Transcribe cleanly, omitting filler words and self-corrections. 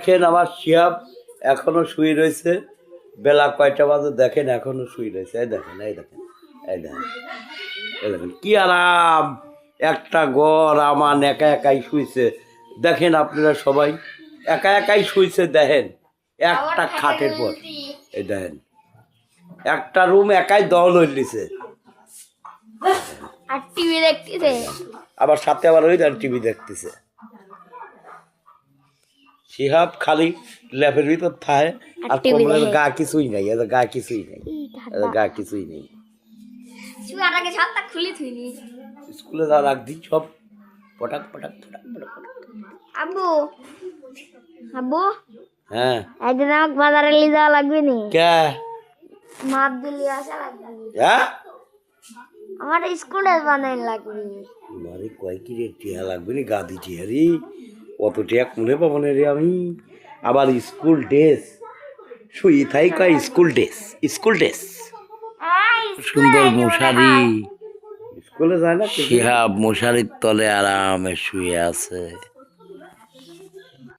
দেখেন আমার শিহাব এখনো শুয়ে রয়েছে, বেলা কয়টা বাজে দেখেন এখনো শুয়ে রয়েছে। এই দেখেন এই দেখেন এই দেখেন এই দেখেন কি আরাম একটা ঘর আমার একা একাই শুয়েছে। দেখেন আপনারা সবাই একা একাই শুয়েছে, দেখেন একটা খাটের পর। এই দেখেন একটা রুম একাই দল হইলিছে, আর টিভি দেখতেছে, আবার সাথে আবার ওই টিভি দেখতেছে। শিহাব খালি ল্যাপের ভিতর থায় আর কোমরের গা কিছুই নাই, এদের গা কিছুই নাই, এদের গা কিছুই নেই। স্কুলে যা রাখ দিই সব পটাক পটাক পটাক পটাক পটাক। আব্বু আব্বু হ্যাঁ একদিন আমাকে বাজারে নিয়ে যাওয়া লাগবে নি? কে মাপ দিলি আসা লাগবে, হ্যাঁ আমার স্কুলে বানাই লাগবে। মানে কয় কি রে টিয়া লাগবে নি? গাদি টিয়ারি অত টিয়া কোনে পাবো না রে আমি। আবার স্কুল ড্রেস শুই থাই কয় স্কুল ড্রেস, স্কুল ড্রেস সুন্দর মশারি। স্কুলে যায় না? শিহাব মশারির তলে আরামে শুয়ে আছে।